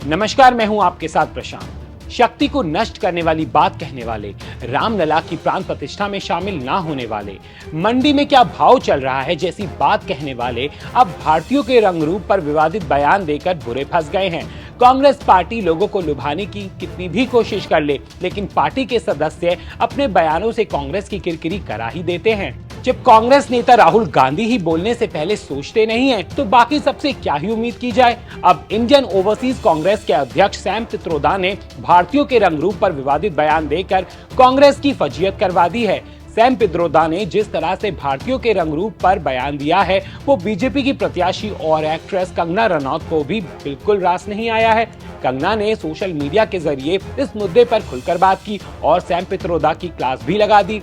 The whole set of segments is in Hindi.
नमस्कार, मैं हूं आपके साथ प्रशांत। शक्ति को नष्ट करने वाली बात कहने वाले, रामलला की प्राण प्रतिष्ठा में शामिल ना होने वाले, मंडी में क्या भाव चल रहा है जैसी बात कहने वाले अब भारतीयों के रंग रूप पर विवादित बयान देकर बुरे फंस गए हैं। कांग्रेस पार्टी लोगों को लुभाने की कितनी भी कोशिश कर ले, लेकिन पार्टी के सदस्य अपने बयानों से कांग्रेस की किरकिरी करा ही देते हैं। जब कांग्रेस नेता राहुल गांधी ही बोलने से पहले सोचते नहीं हैं, तो बाकी सबसे क्या ही उम्मीद की जाए। अब इंडियन ओवरसीज कांग्रेस के अध्यक्ष सैम पित्रोदा ने भारतीयों के रंग रूप पर विवादित बयान देकर कांग्रेस की फजीयत करवा दी है। सैम पित्रोदा ने जिस तरह से भारतीयों के रंग रूप पर बयान दिया है, वो बीजेपी की प्रत्याशी और एक्ट्रेस कंगना रनौत को भी बिल्कुल रास नहीं आया है। कंगना ने सोशल मीडिया के जरिए इस मुद्दे पर खुलकर बात की और सैम पित्रोदा की क्लास भी लगा दी।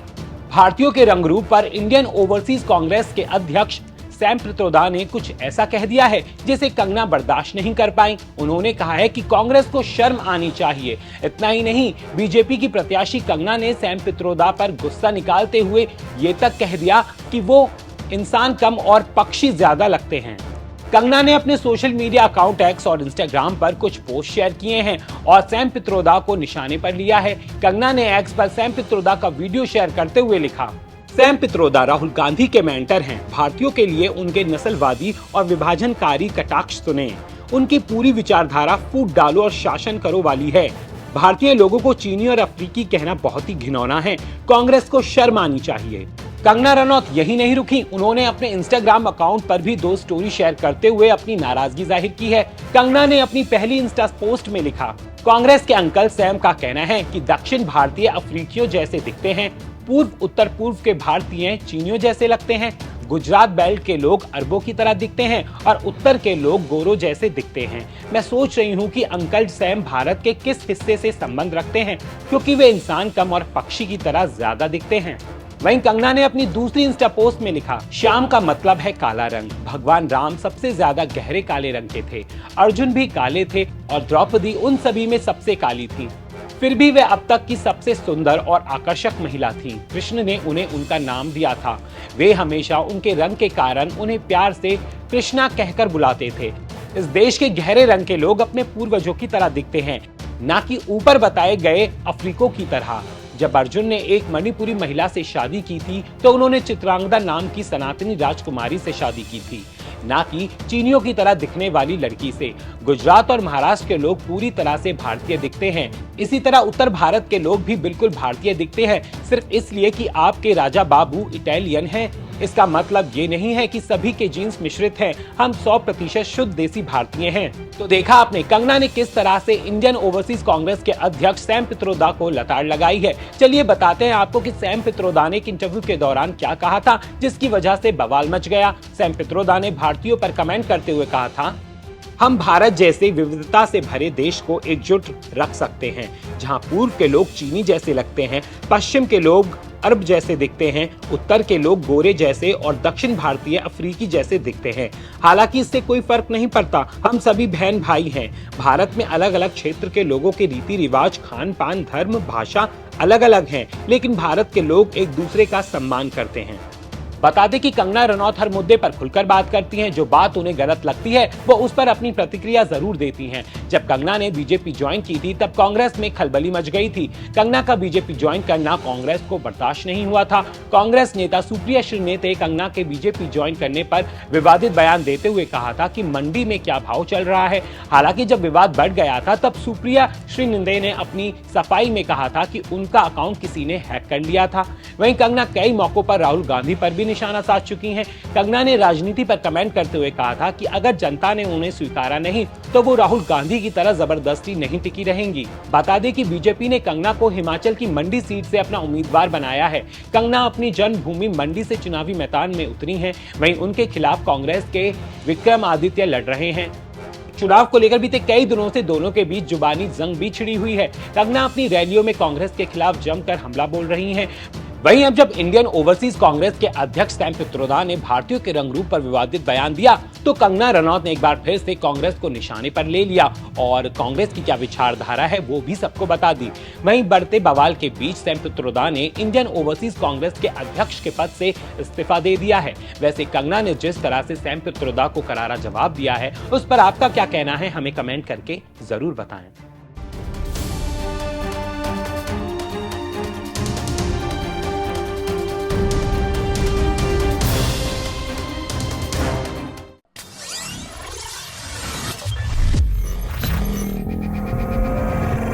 भारतीयों के रंग रूप पर इंडियन ओवरसीज कांग्रेस के अध्यक्ष सैम पित्रोदा ने कुछ ऐसा कह दिया है जिसे कंगना बर्दाश्त नहीं कर पाई। उन्होंने कहा है कि कांग्रेस को शर्म आनी चाहिए। इतना ही नहीं, बीजेपी की प्रत्याशी कंगना ने सैम पित्रोदा पर गुस्सा निकालते हुए ये तक कह दिया कि वो इंसान कम और पक्षी ज्यादा लगते हैं। कंगना ने अपने सोशल मीडिया अकाउंट एक्स और इंस्टाग्राम पर कुछ पोस्ट शेयर किए हैं और सैम पित्रोदा को निशाने पर लिया है। कंगना ने एक्स पर सैम पित्रोदा का वीडियो शेयर करते हुए लिखा, सैम पित्रोदा राहुल गांधी के मेंटर हैं। भारतीयों के लिए उनके नस्लवादी और विभाजनकारी कटाक्ष सुने। उनकी पूरी विचारधारा फूट डालो और शासन करो वाली है। भारतीय लोगों को चीनी और अफ्रीकी कहना बहुत ही घिनौना है। कांग्रेस को शर्म आनी चाहिए। कंगना रनौत यही नहीं रुकी, उन्होंने अपने इंस्टाग्राम अकाउंट पर भी 2 स्टोरी शेयर करते हुए अपनी नाराजगी जाहिर की है। कंगना ने अपनी पहली इंस्टा पोस्ट में लिखा, कांग्रेस के अंकल सैम का कहना है कि दक्षिण भारतीय अफ्रीकियों जैसे दिखते हैं, पूर्व उत्तर पूर्व के भारतीय चीनियों जैसे लगते हैं, गुजरात बेल्ट के लोग अरबों की तरह दिखते हैं और उत्तर के लोग गोरों जैसे दिखते हैं। मैं सोच रही हूँ कि अंकल सैम भारत के किस हिस्से से संबंध रखते हैं, क्योंकि वे इंसान कम और पक्षी की तरह ज्यादा दिखते हैं। वहीं कंगना ने अपनी दूसरी इंस्टा पोस्ट में लिखा, श्याम का मतलब है काला रंग। भगवान राम सबसे ज्यादा गहरे काले रंग के थे, अर्जुन भी काले थे और द्रौपदी उन सभी में सबसे काली थी। फिर भी वे अब तक की सबसे सुंदर और आकर्षक महिला थीं। कृष्ण ने उन्हें उनका नाम दिया था। वे हमेशा उनके रंग के कारण उन्हें प्यार से कृष्णा कहकर बुलाते थे। इस देश के गहरे रंग के लोग अपने पूर्वजों की तरह दिखते हैं, ना कि ऊपर बताए गए अफ्रीकों की तरह। जब अर्जुन ने एक मणिपुरी महिला से शादी की थी, तो उन्होंने चित्रांगदा नाम की सनातनी राजकुमारी से शादी की थी, ना कि चीनियों की तरह दिखने वाली लड़की से। गुजरात और महाराष्ट्र के लोग पूरी तरह से भारतीय दिखते हैं। इसी तरह उत्तर भारत के लोग भी बिल्कुल भारतीय दिखते हैं, सिर्फ इसलिए कि आपके राजा बाबू इटालियन हैं। इसका मतलब ये नहीं है कि सभी के जीन्स मिश्रित हैं। हम 100% शुद्ध देसी भारतीय हैं। तो देखा आपने कंगना ने किस तरह से इंडियन ओवरसीज कांग्रेस के अध्यक्ष सैम पित्रोदा को लताड़ लगाई है। चलिए बताते हैं आपको कि सैम पित्रोदा ने एक इंटरव्यू के दौरान क्या कहा था, जिसकी वजह से बवाल मच गया। सैम पित्रोदा ने भारतीयों पर कमेंट करते हुए कहा था, हम भारत जैसे विविधता से भरे देश को एकजुट रख सकते हैं, जहां पूर्व के लोग चीनी जैसे लगते हैं, पश्चिम के लोग अरब जैसे दिखते हैं, उत्तर के लोग गोरे जैसे और दक्षिण भारतीय अफ्रीकी जैसे दिखते हैं। हालांकि इससे कोई फर्क नहीं पड़ता, हम सभी बहन भाई हैं। भारत में अलग अलग क्षेत्र के लोगों के रीति रिवाज, खान पान, धर्म, भाषा अलग अलग हैं, लेकिन भारत के लोग एक दूसरे का सम्मान करते हैं। बता दें कि कंगना रनौत हर मुद्दे पर खुलकर बात करती हैं। जो बात उन्हें गलत लगती है वो उस पर अपनी प्रतिक्रिया जरूर देती हैं। जब कंगना ने बीजेपी ज्वाइन की थी, तब कांग्रेस में खलबली मच गई थी। कंगना का बीजेपी ज्वाइन करना कांग्रेस को बर्दाश्त नहीं हुआ था। कांग्रेस नेता सुप्रिया श्रीनेत ने कंगना के बीजेपी ज्वाइन करने पर विवादित बयान देते हुए कहा था कि मंडी में क्या भाव चल रहा है। हालांकि जब विवाद बढ़ गया था, तब सुप्रिया श्रीनेत ने अपनी सफाई में कहा था कि उनका अकाउंट किसी ने हैक कर लिया था। वहीं कंगना कई मौकों पर राहुल गांधी पर भी निशाना साध चुकी हैं। कंगना ने राजनीति पर कमेंट करते हुए कहा था कि अगर जनता ने उन्हें स्वीकारा नहीं, तो वो राहुल गांधी की तरह जबरदस्ती नहीं टिकी रहेंगी। बता दें कि बीजेपी ने कंगना को हिमाचल की मंडी सीट से अपना उम्मीदवार बनाया है। कंगना अपनी जन्मभूमि मंडी से चुनावी मैदान में उतरी हैं। वहीं उनके खिलाफ कांग्रेस के विक्रमादित्य लड़ रहे हैं। चुनाव को लेकर बीते कई दिनों से दोनों के बीच जुबानी जंग भी छिड़ी हुई है। कंगना अपनी रैलियों में कांग्रेस के खिलाफ जमकर हमला बोल रही हैं। वहीं अब जब इंडियन ओवरसीज कांग्रेस के अध्यक्ष सैम पित्रोदा ने भारतीयों के रंग रूप पर विवादित बयान दिया तो कंगना रनौत ने एक बार फिर से कांग्रेस को निशाने पर ले लिया और कांग्रेस की क्या विचारधारा है वो भी सबको बता दी। वहीं बढ़ते बवाल के बीच सैम पित्रोदा ने इंडियन ओवरसीज कांग्रेस के अध्यक्ष के पद से इस्तीफा दे दिया है। वैसे कंगना ने जिस तरह से सैम पित्रोदा को करारा जवाब दिया है उस पर आपका क्या कहना है, हमें कमेंट करके जरूर बताएं।